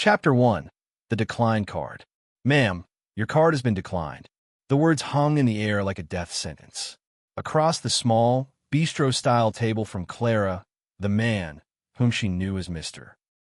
Chapter 1. The Decline Card. Ma'am, your card has been declined. The words hung in the air like a death sentence. Across the small, bistro-style table from Clara, the man, whom she knew as Mr.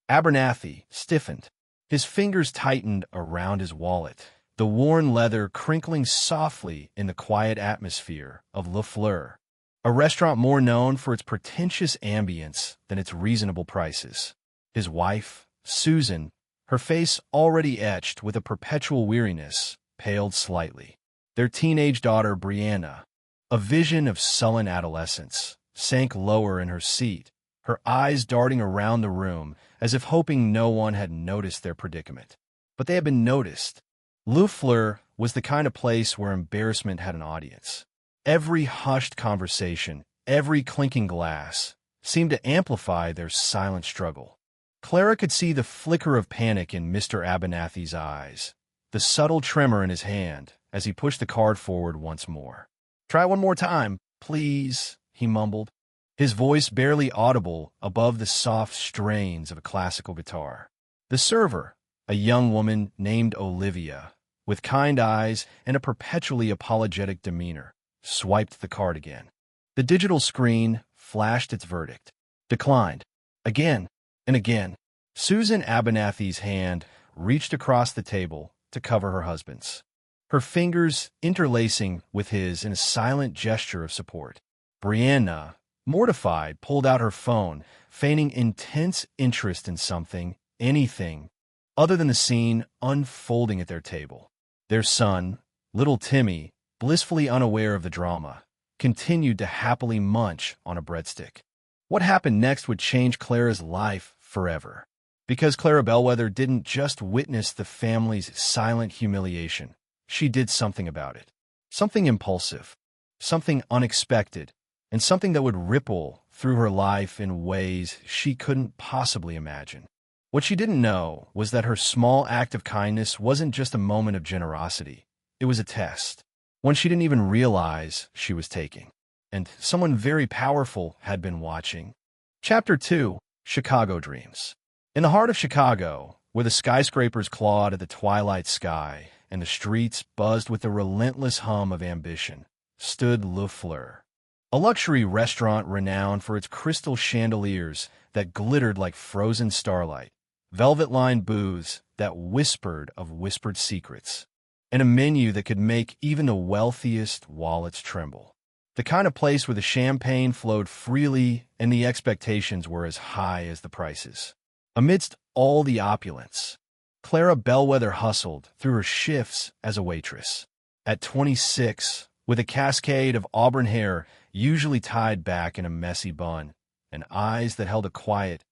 Abernathy, stiffened. His fingers tightened around his wallet, the worn leather crinkling softly in the quiet atmosphere of Le Fleur, a restaurant more known for its pretentious ambience than its reasonable prices. His wife, Susan, her face already etched with a perpetual weariness, paled slightly. Their teenage daughter, Brianna, a vision of sullen adolescence, sank lower in her seat, her eyes darting around the room as if hoping no one had noticed their predicament. But they had been noticed. Le Fleur was the kind of place where embarrassment had an audience. Every hushed conversation, every clinking glass, seemed to amplify their silent struggle. Clara could see the flicker of panic in Mr. Abernathy's eyes, the subtle tremor in his hand as he pushed the card forward once more. "Try one more time, please," he mumbled, his voice barely audible above the soft strains of a classical guitar. The server, a young woman named Olivia, with kind eyes and a perpetually apologetic demeanor, swiped the card again. The digital screen flashed its verdict. Declined. Again and again. Susan Abernathy's hand reached across the table to cover her husband's, her fingers interlacing with his in a silent gesture of support. Brianna, mortified, pulled out her phone, feigning intense interest in something, anything, other than the scene unfolding at their table. Their son, little Timmy, blissfully unaware of the drama, continued to happily munch on a breadstick. What happened next would change Clara's life forever. Because Clara Bellwether didn't just witness the family's silent humiliation, she did something about it. Something impulsive, something unexpected, and something that would ripple through her life in ways she couldn't possibly imagine. What she didn't know was that her small act of kindness wasn't just a moment of generosity. It was a test, one she didn't even realize she was taking. And someone very powerful had been watching. Chapter 2. Chicago Dreams. In the heart of Chicago, where the skyscrapers clawed at the twilight sky and the streets buzzed with the relentless hum of ambition, stood Le Fleur, a luxury restaurant renowned for its crystal chandeliers that glittered like frozen starlight, velvet-lined booths that whispered of whispered secrets, and a menu that could make even the wealthiest wallets tremble. The kind of place where the champagne flowed freely and the expectations were as high as the prices. Amidst all the opulence, Clara Bellwether hustled through her shifts as a waitress. At 26, with a cascade of auburn hair usually tied back in a messy bun, and eyes that held a quiet,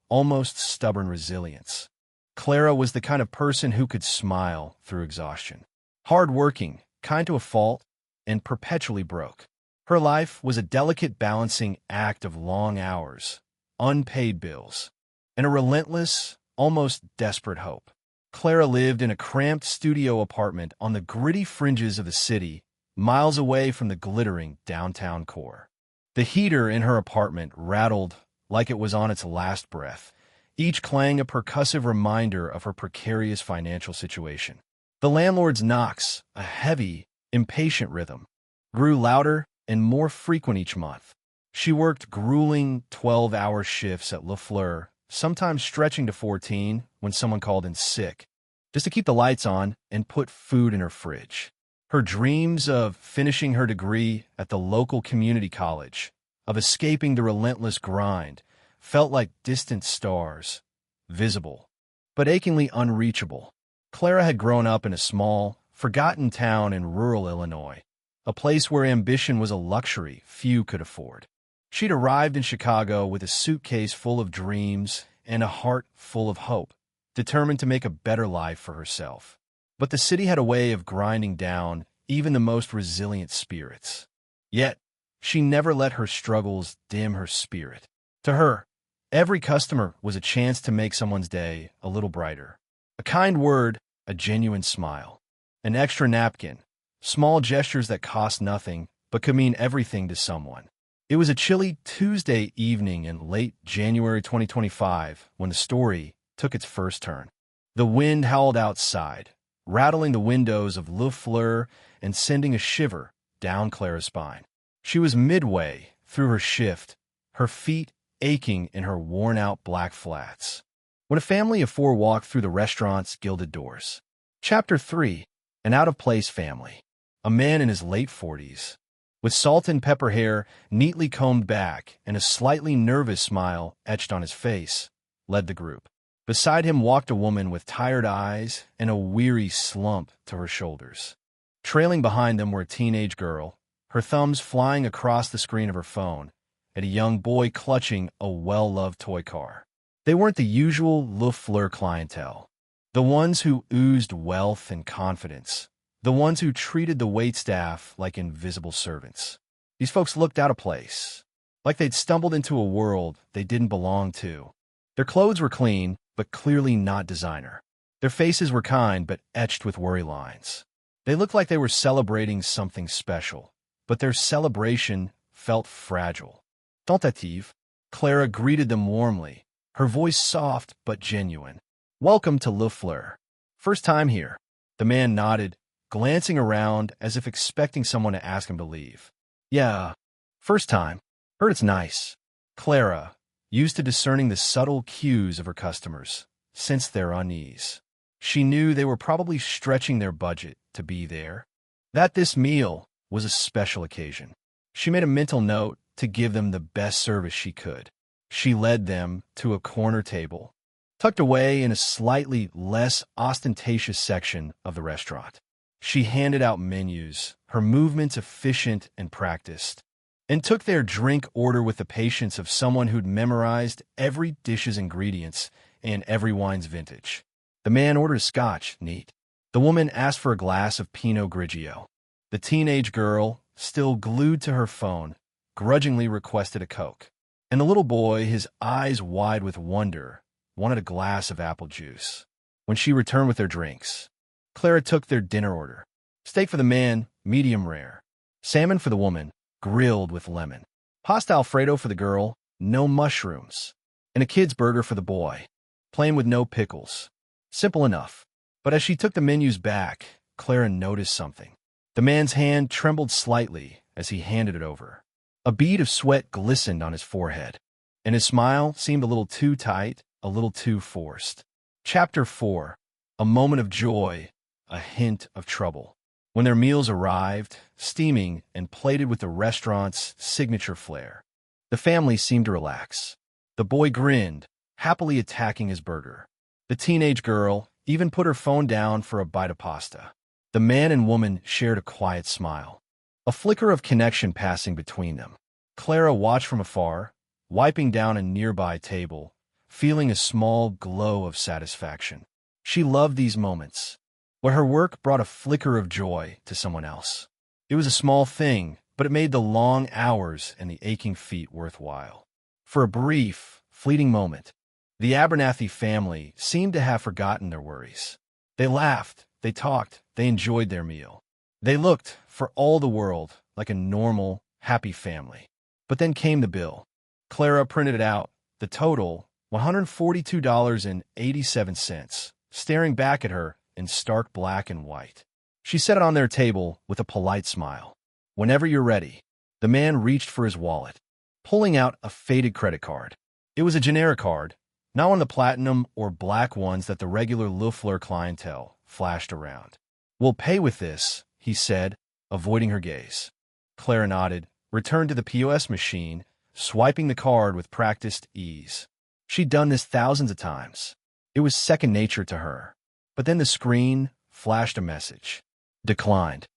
almost stubborn resilience, Clara was the kind of person who could smile through exhaustion. Hard-working, kind to a fault, and perpetually broke. Her life was a delicate balancing act of long hours, unpaid bills, and a relentless, almost desperate hope. Clara lived in a cramped studio apartment on the gritty fringes of the city, miles away from the glittering downtown core. The heater in her apartment rattled like it was on its last breath, each clang a percussive reminder of her precarious financial situation. The landlord's knocks, a heavy, impatient rhythm, grew louder and more frequent each month. She worked grueling 12-hour shifts at Le Fleur, sometimes stretching to 14 when someone called in sick, just to keep the lights on and put food in her fridge. Her dreams of finishing her degree at the local community college, of escaping the relentless grind, felt like distant stars, visible, but achingly unreachable. Clara had grown up in a small, forgotten town in rural Illinois, a place where ambition was a luxury few could afford. She'd arrived in Chicago with a suitcase full of dreams and a heart full of hope, determined to make a better life for herself. But the city had a way of grinding down even the most resilient spirits. Yet, she never let her struggles dim her spirit. To her, every customer was a chance to make someone's day a little brighter. A kind word, a genuine smile, an extra napkin, small gestures that cost nothing but could mean everything to someone. It was a chilly Tuesday evening in late January 2025 when the story took its first turn. The wind howled outside, rattling the windows of Le Fleur and sending a shiver down Clara's spine. She was midway through her shift, her feet aching in her worn-out black flats, when a family of four walked through the restaurant's gilded doors. Chapter 3. An out-of-place family. A man in his late 40s, with salt and pepper hair neatly combed back and a slightly nervous smile etched on his face, led the group. Beside him walked a woman with tired eyes and a weary slump to her shoulders. Trailing behind them were a teenage girl, her thumbs flying across the screen of her phone, and a young boy clutching a well-loved toy car. They weren't the usual Le Fleur clientele, the ones who oozed wealth and confidence, the ones who treated the waitstaff like invisible servants. These folks looked out of place, like they'd stumbled into a world they didn't belong to. Their clothes were clean, but clearly not designer. Their faces were kind, but etched with worry lines. They looked like they were celebrating something special, but their celebration felt fragile. Tentative, Clara greeted them warmly, her voice soft but genuine. "Welcome to Le Fleur. First time here." The man nodded, glancing around as if expecting someone to ask him to leave. "Yeah, first time. Heard it's nice." Clara, used to discerning the subtle cues of her customers, sensed their unease. She knew they were probably stretching their budget to be there, that this meal was a special occasion. She made a mental note to give them the best service she could. She led them to a corner table, tucked away in a slightly less ostentatious section of the restaurant. She handed out menus, her movements efficient and practiced, and took their drink order with the patience of someone who'd memorized every dish's ingredients and every wine's vintage. The man ordered a scotch, neat. The woman asked for a glass of Pinot Grigio. The teenage girl, still glued to her phone, grudgingly requested a Coke. And the little boy, his eyes wide with wonder, wanted a glass of apple juice. When she returned with their drinks, Clara took their dinner order. Steak for the man, medium rare. Salmon for the woman, grilled with lemon. Pasta Alfredo for the girl, no mushrooms. And a kid's burger for the boy, plain with no pickles. Simple enough. But as she took the menus back, Clara noticed something. The man's hand trembled slightly as he handed it over. A bead of sweat glistened on his forehead, and his smile seemed a little too tight, a little too forced. Chapter 4. A moment of joy, a hint of trouble. When their meals arrived, steaming and plated with the restaurant's signature flair, the family seemed to relax. The boy grinned, happily attacking his burger. The teenage girl even put her phone down for a bite of pasta. The man and woman shared a quiet smile, a flicker of connection passing between them. Clara watched from afar, wiping down a nearby table, feeling a small glow of satisfaction. She loved these moments, where her work brought a flicker of joy to someone else. It was a small thing, but it made the long hours and the aching feet worthwhile. For a brief, fleeting moment, the Abernathy family seemed to have forgotten their worries. They laughed, they talked, they enjoyed their meal. They looked, for all the world, like a normal, happy family. But then came the bill. Clara printed it out, the total, $142.87, staring back at her in stark black and white. She set it on their table with a polite smile. "Whenever you're ready." The man reached for his wallet, pulling out a faded credit card. It was a generic card, not one of the platinum or black ones that the regular Le Fleur clientele flashed around. "We'll pay with this," he said, avoiding her gaze. Clara nodded, returned to the POS machine, swiping the card with practiced ease. She'd done this thousands of times. It was second nature to her. But then the screen flashed a message. Declined.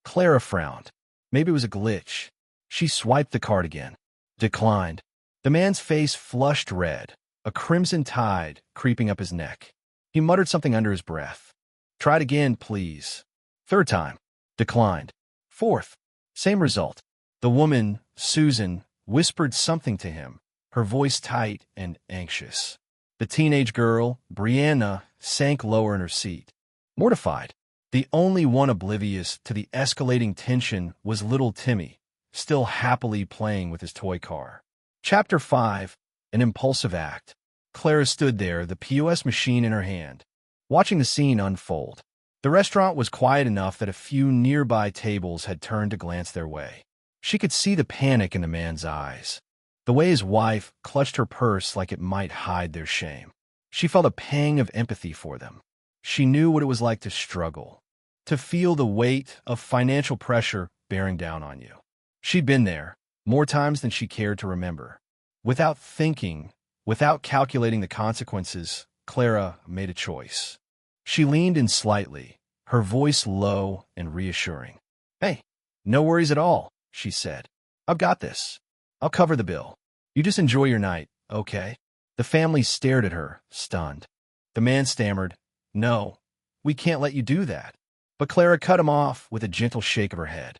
Clara frowned. Maybe it was a glitch. She swiped the card again. Declined. The man's face flushed red, a crimson tide creeping up his neck. He muttered something under his breath. "Try it again, please." Third time. Declined. Fourth. Same result. The woman, Susan, whispered something to him, her voice tight and anxious. The teenage girl, Brianna, sank lower in her seat, mortified. The only one oblivious to the escalating tension was little Timmy, still happily playing with his toy car. Chapter 5. An impulsive act. Clara stood there, the POS machine in her hand, watching the scene unfold. The restaurant was quiet enough that a few nearby tables had turned to glance their way. She could see the panic in the man's eyes, the way his wife clutched her purse like it might hide their shame. She felt a pang of empathy for them. She knew what it was like to struggle, to feel the weight of financial pressure bearing down on you. She'd been there, more times than she cared to remember. Without thinking, without calculating the consequences, Clara made a choice. She leaned in slightly, her voice low and reassuring. "Hey, no worries at all," she said. "I've got this. I'll cover the bill. You just enjoy your night, okay?" The family stared at her, stunned. The man stammered, "No, we can't let you do that." But Clara cut him off with a gentle shake of her head.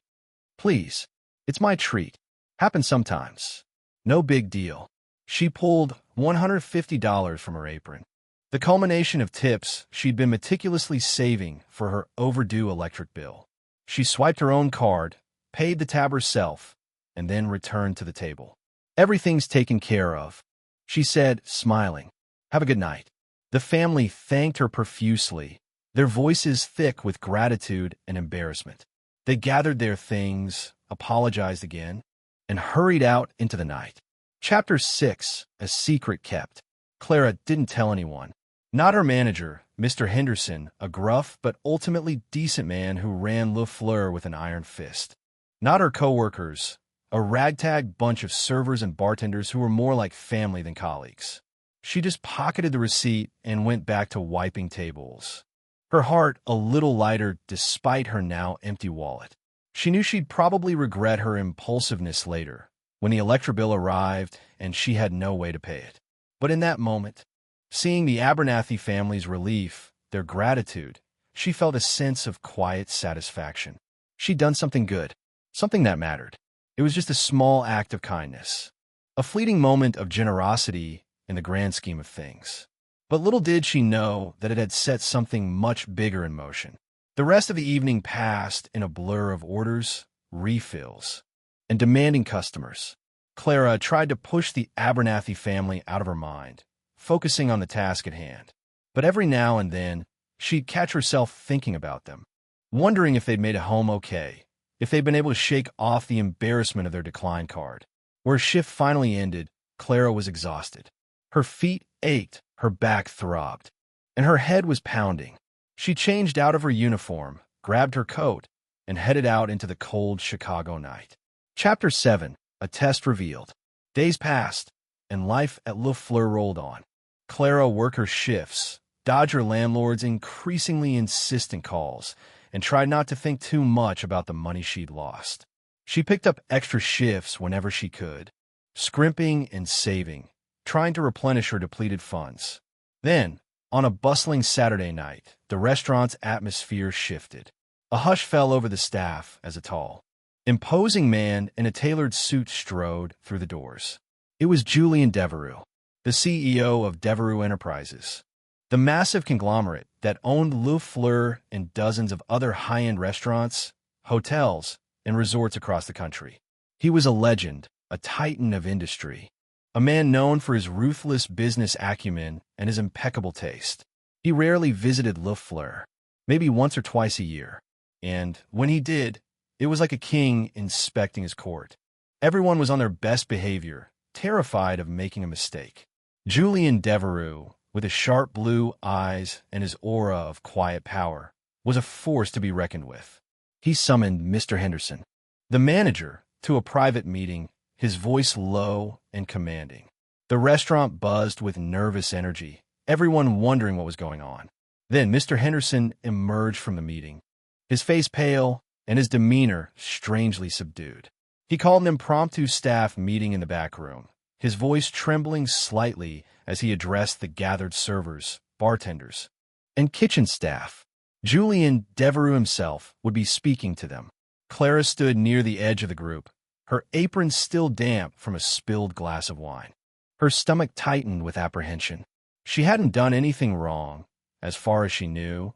"Please, it's my treat. Happens sometimes. No big deal." She pulled $150 from her apron, the culmination of tips she'd been meticulously saving for her overdue electric bill. She swiped her own card, paid the tab herself, and then returned to the table. "Everything's taken care of," she said, smiling. "Have a good night." The family thanked her profusely, their voices thick with gratitude and embarrassment. They gathered their things, apologized again, and hurried out into the night. Chapter 6. A Secret Kept. Clara didn't tell anyone. Not her manager, Mr. Henderson, a gruff but ultimately decent man who ran Le Fleur with an iron fist. Not her coworkers, a ragtag bunch of servers and bartenders who were more like family than colleagues. She just pocketed the receipt and went back to wiping tables, her heart a little lighter despite her now empty wallet. She knew she'd probably regret her impulsiveness later, when the electric bill arrived and she had no way to pay it. But in that moment, seeing the Abernathy family's relief, their gratitude, she felt a sense of quiet satisfaction. She'd done something good, something that mattered. It was just a small act of kindness, a fleeting moment of generosity in the grand scheme of things. But little did she know that it had set something much bigger in motion. The rest of the evening passed in a blur of orders, refills, and demanding customers. Clara tried to push the Abernathy family out of her mind, focusing on the task at hand. But every now and then, she'd catch herself thinking about them, wondering if they'd made it home okay, if they'd been able to shake off the embarrassment of their decline card. Where shift finally ended, Clara was exhausted. Her feet ached, her back throbbed, and her head was pounding. She changed out of her uniform, grabbed her coat, and headed out into the cold Chicago night. Chapter 7. A Test Revealed. Days passed, and life at Le Fleur rolled on. Clara worked her shifts, dodged her landlord's increasingly insistent calls, and tried not to think too much about the money she'd lost. She picked up extra shifts whenever she could, scrimping and saving, trying to replenish her depleted funds. Then, on a bustling Saturday night, the restaurant's atmosphere shifted. A hush fell over the staff as a tall, imposing man in a tailored suit strode through the doors. It was Julian Devereux, the CEO of Devereux Enterprises, the massive conglomerate that owned Le Fleur and dozens of other high-end restaurants, hotels, and resorts across the country. He was a legend, a titan of industry, a man known for his ruthless business acumen and his impeccable taste. He rarely visited Le Fleur, maybe once or twice a year, and when he did, it was like a king inspecting his court. Everyone was on their best behavior, terrified of making a mistake. Julian Devereux, with his sharp blue eyes and his aura of quiet power, was a force to be reckoned with. He summoned Mr. Henderson, the manager, to a private meeting, his voice low and commanding. The restaurant buzzed with nervous energy, everyone wondering what was going on. Then Mr. Henderson emerged from the meeting, his face pale and his demeanor strangely subdued. He called an impromptu staff meeting in the back room, his voice trembling slightly as he addressed the gathered servers, bartenders, and kitchen staff. Julian Devereux himself would be speaking to them. Clara stood near the edge of the group, her apron still damp from a spilled glass of wine. Her stomach tightened with apprehension. She hadn't done anything wrong, as far as she knew,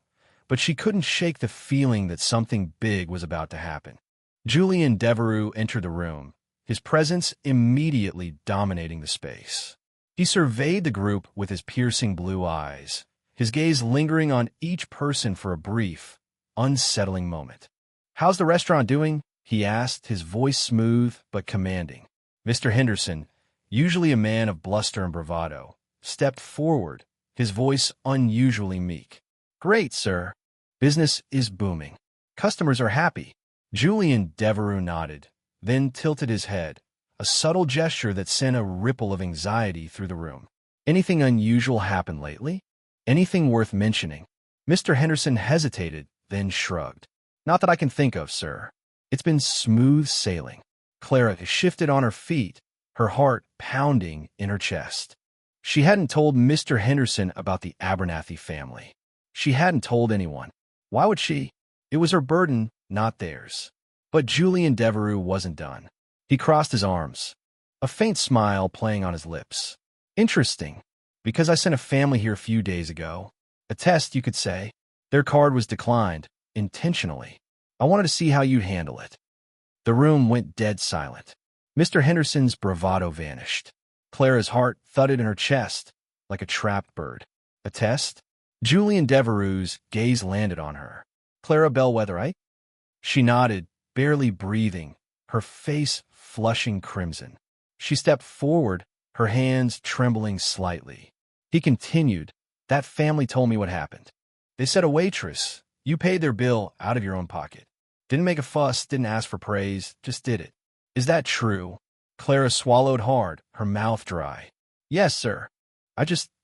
but she couldn't shake the feeling that something big was about to happen. Julian Devereux entered the room, his presence immediately dominating the space. He surveyed the group with his piercing blue eyes, his gaze lingering on each person for a brief, unsettling moment. "How's the restaurant doing?" he asked, his voice smooth but commanding. Mr. Henderson, usually a man of bluster and bravado, stepped forward, his voice unusually meek. "Great, sir. Business is booming. Customers are happy." Julian Devereux nodded, then tilted his head, a subtle gesture that sent a ripple of anxiety through the room. "Anything unusual happened lately? Anything worth mentioning?" Mr. Henderson hesitated, then shrugged. "Not that I can think of, sir. It's been smooth sailing." Clara shifted on her feet, her heart pounding in her chest. She hadn't told Mr. Henderson about the Abernathy family. She hadn't told anyone. Why would she? It was her burden, not theirs. But Julian Devereux wasn't done. He crossed his arms, a faint smile playing on his lips. "Interesting, because I sent a family here a few days ago. A test, you could say. Their card was declined, intentionally. I wanted to see how you'd handle it." The room went dead silent. Mr. Henderson's bravado vanished. Clara's heart thudded in her chest like a trapped bird. "A test?" Julian Devereux's gaze landed on her. "Clara Bellwether, right?" She nodded, barely breathing, her face flushing crimson. She stepped forward, her hands trembling slightly. He continued, "That family told me what happened. They said a waitress. You paid their bill out of your own pocket. Didn't make a fuss, didn't ask for praise, just did it. Is that true?" Clara swallowed hard, her mouth dry. "Yes, sir.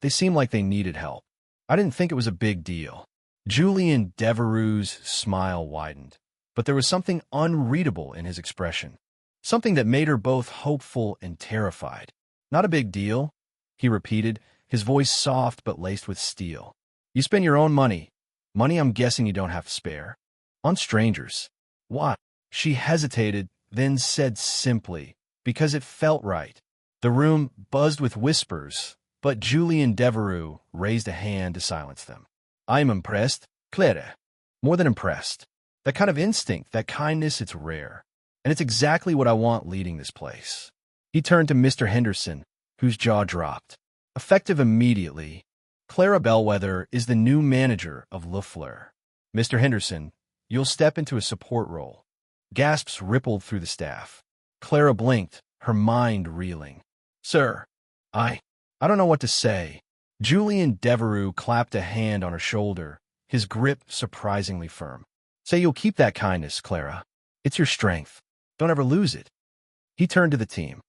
They seemed like they needed help. I didn't think it was a big deal." Julian Devereux's smile widened, but there was something unreadable in his expression, something that made her both hopeful and terrified. "Not a big deal," he repeated, his voice soft but laced with steel. "You spend your own money I'm guessing you don't have to spare, on strangers." "Why?" She hesitated, then said simply, "Because it felt right." The room buzzed with whispers, but Julian Devereux raised a hand to silence them. "I'm impressed, Clara. More than impressed. That kind of instinct, that kindness, it's rare. And it's exactly what I want leading this place." He turned to Mr. Henderson, whose jaw dropped. "Effective immediately, Clara Bellwether is the new manager of Le Fleur. Mr. Henderson, you'll step into a support role." Gasps rippled through the staff. Clara blinked, her mind reeling. "Sir, I don't know what to say." Julian Devereux clapped a hand on her shoulder, his grip surprisingly firm. "Say you'll keep that kindness, Clara. It's your strength. Don't ever lose it." He turned to the team.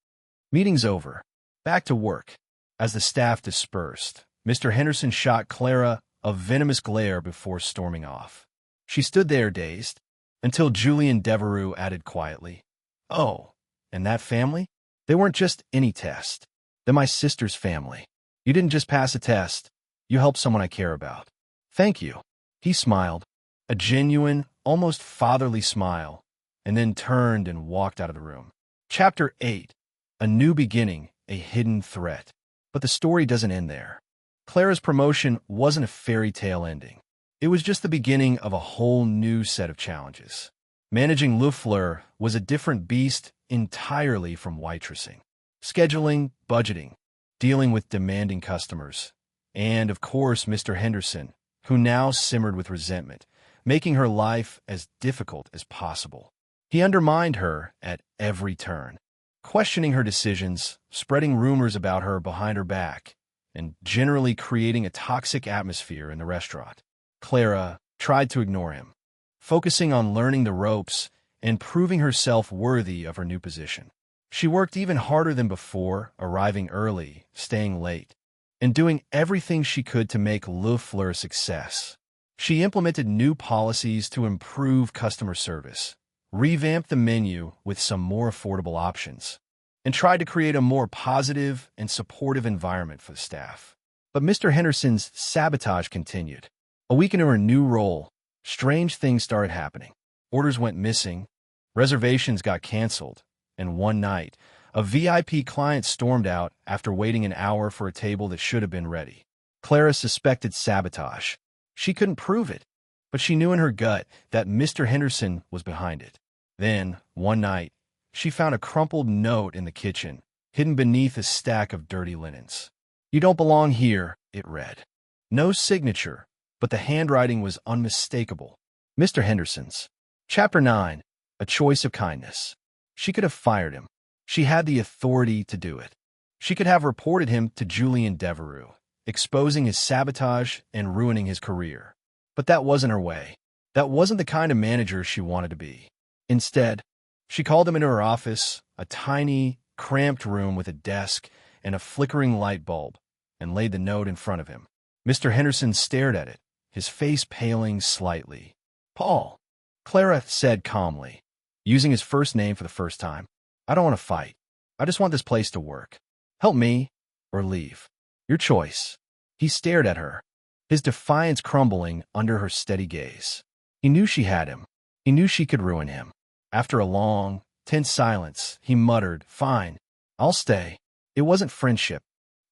"Meeting's over. Back to work." As the staff dispersed, Mr. Henderson shot Clara a venomous glare before storming off. She stood there dazed, until Julian Devereux added quietly, "Oh, and that family? They weren't just any test. They're my sister's family. You didn't just pass a test. You helped someone I care about. Thank you." He smiled, a genuine, almost fatherly smile, and then turned and walked out of the room. Chapter 8. A New Beginning, a Hidden Threat. But the story doesn't end there. Clara's promotion wasn't a fairy tale ending. It was just the beginning of a whole new set of challenges. Managing Le Fleur was a different beast entirely from waitressing. Scheduling, budgeting, dealing with demanding customers, and, of course, Mr. Henderson, who now simmered with resentment, making her life as difficult as possible. He undermined her at every turn, questioning her decisions, spreading rumors about her behind her back, and generally creating a toxic atmosphere in the restaurant. Clara tried to ignore him, focusing on learning the ropes and proving herself worthy of her new position. She worked even harder than before, arriving early, staying late, and doing everything she could to make Le Fleur a success. She implemented new policies to improve customer service, revamped the menu with some more affordable options, and tried to create a more positive and supportive environment for the staff. But Mr. Henderson's sabotage continued. A week into her new role, strange things started happening. Orders went missing, reservations got canceled, and one night, a VIP client stormed out after waiting an hour for a table that should have been ready. Clara suspected sabotage. She couldn't prove it, but she knew in her gut that Mr. Henderson was behind it. Then, one night, she found a crumpled note in the kitchen, hidden beneath a stack of dirty linens. "You don't belong here," it read. No signature, but the handwriting was unmistakable. Mr. Henderson's. Chapter 9. A Choice of Kindness. She could have fired him. She had the authority to do it. She could have reported him to Julian Devereux, exposing his sabotage and ruining his career. But that wasn't her way. That wasn't the kind of manager she wanted to be. Instead, she called him into her office, a tiny, cramped room with a desk and a flickering light bulb, and laid the note in front of him. Mr. Henderson stared at it, his face paling slightly. "Paul," Clara said calmly, using his first name for the first time. "I don't want to fight. I just want this place to work. Help me, or leave. Your choice." He stared at her, his defiance crumbling under her steady gaze. He knew she had him. He knew she could ruin him. After a long, tense silence, he muttered, "Fine, I'll stay." It wasn't friendship.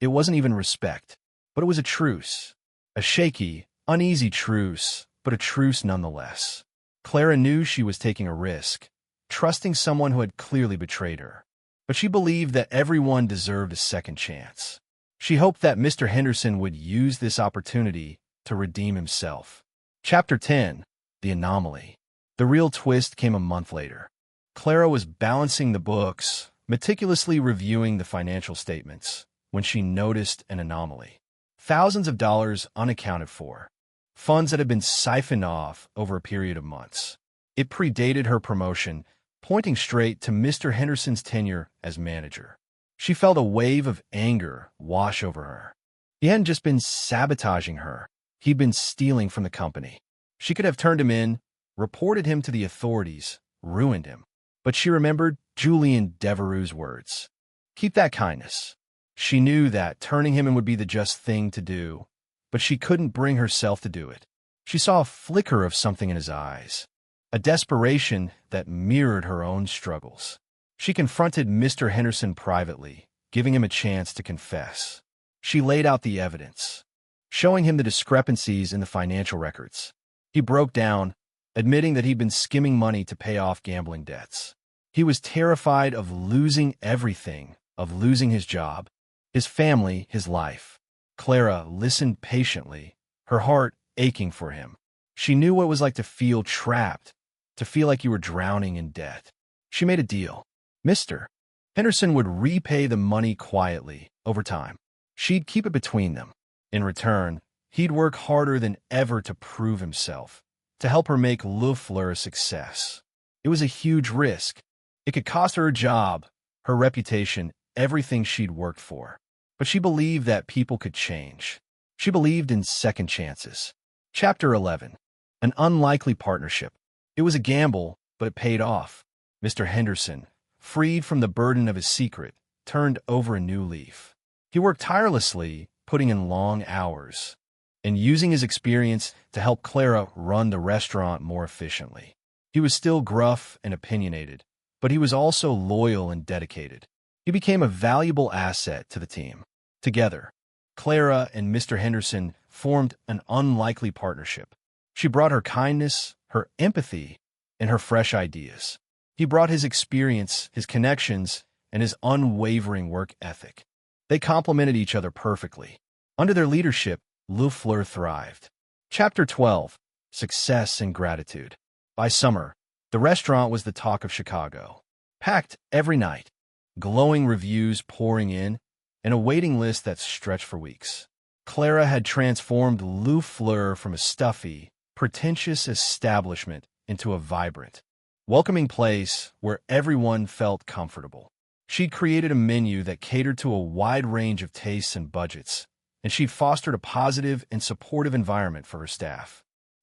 It wasn't even respect. But it was a truce. A shaky, uneasy truce, but a truce nonetheless. Clara knew she was taking a risk, trusting someone who had clearly betrayed her. But she believed that everyone deserved a second chance. She hoped that Mr. Henderson would use this opportunity to redeem himself. Chapter 10. The Anomaly. The real twist came a month later. Clara was balancing the books, meticulously reviewing the financial statements, when she noticed an anomaly. Thousands of dollars unaccounted for. Funds that had been siphoned off over a period of months. It predated her promotion, pointing straight to Mr. Henderson's tenure as manager. She felt a wave of anger wash over her. He hadn't just been sabotaging her. He'd been stealing from the company. She could have turned him in, reported him to the authorities, ruined him. But she remembered Julian Devereux's words. Keep that kindness. She knew that turning him in would be the just thing to do, but she couldn't bring herself to do it. She saw a flicker of something in his eyes, a desperation that mirrored her own struggles. She confronted Mr. Henderson privately, giving him a chance to confess. She laid out the evidence, showing him the discrepancies in the financial records. He broke down, admitting that he'd been skimming money to pay off gambling debts. He was terrified of losing everything, of losing his job, his family, his life. Clara listened patiently, her heart aching for him. She knew what it was like to feel trapped, to feel like you were drowning in debt. She made a deal. Mr. Henderson would repay the money quietly, over time. She'd keep it between them. In return, he'd work harder than ever to prove himself, to help her make Le Fleur a success. It was a huge risk. It could cost her job, her reputation, everything she'd worked for. But she believed that people could change. She believed in second chances. Chapter 11. An Unlikely Partnership. It was a gamble, but it paid off. Mr. Henderson, freed from the burden of his secret, turned over a new leaf. He worked tirelessly, putting in long hours, and using his experience to help Clara run the restaurant more efficiently. He was still gruff and opinionated, but he was also loyal and dedicated. He became a valuable asset to the team. Together, Clara and Mr. Henderson formed an unlikely partnership. She brought her kindness, her empathy, and her fresh ideas. He brought his experience, his connections, and his unwavering work ethic. They complemented each other perfectly. Under their leadership, Le Fleur thrived. Chapter 12. Success and Gratitude. By summer, the restaurant was the talk of Chicago. Packed every night, glowing reviews pouring in, and a waiting list that stretched for weeks. Clara had transformed Le Fleur from a stuffy, pretentious establishment into a vibrant, welcoming place where everyone felt comfortable. She'd created a menu that catered to a wide range of tastes and budgets, and she'd fostered a positive and supportive environment for her staff.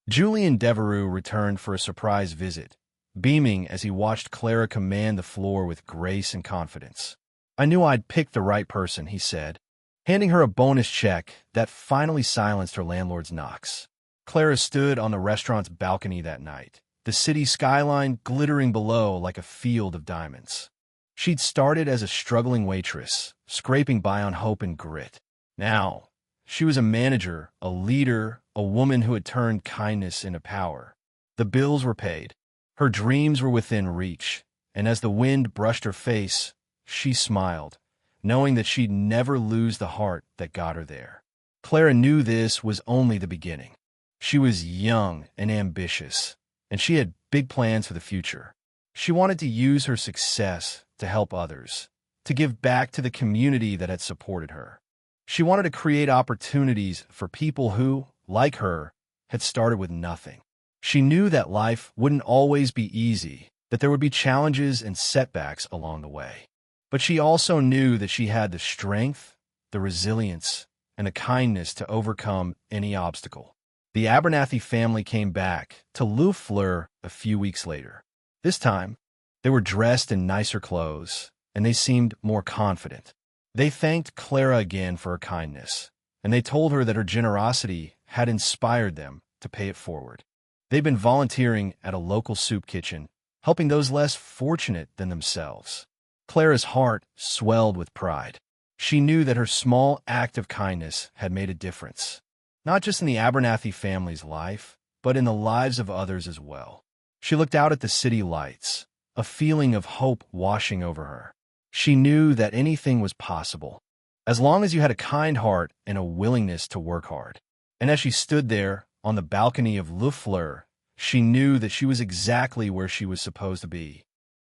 Julian Devereux returned for a surprise visit, beaming as he watched Clara command the floor with grace and confidence. "I knew I'd picked the right person," he said, handing her a bonus check that finally silenced her landlord's knocks. Clara stood on the restaurant's balcony that night, the city skyline glittering below like a field of diamonds. She'd started as a struggling waitress, scraping by on hope and grit. Now, she was a manager, a leader, a woman who had turned kindness into power. The bills were paid. Her dreams were within reach, and as the wind brushed her face, she smiled, knowing that she'd never lose the heart that got her there. Clara knew this was only the beginning. She was young and ambitious, and she had big plans for the future. She wanted to use her success to help others, to give back to the community that had supported her. She wanted to create opportunities for people who, like her, had started with nothing. She knew that life wouldn't always be easy, that there would be challenges and setbacks along the way. But she also knew that she had the strength, the resilience, and the kindness to overcome any obstacle. The Abernathy family came back to Louvre a few weeks later. This time, they were dressed in nicer clothes, and they seemed more confident. They thanked Clara again for her kindness, and they told her that her generosity had inspired them to pay it forward. They'd been volunteering at a local soup kitchen, helping those less fortunate than themselves. Clara's heart swelled with pride. She knew that her small act of kindness had made a difference, not just in the Abernathy family's life, but in the lives of others as well. She looked out at the city lights, a feeling of hope washing over her. She knew that anything was possible, as long as you had a kind heart and a willingness to work hard. And as she stood there on the balcony of Le Fleur, she knew that she was exactly where she was supposed to be,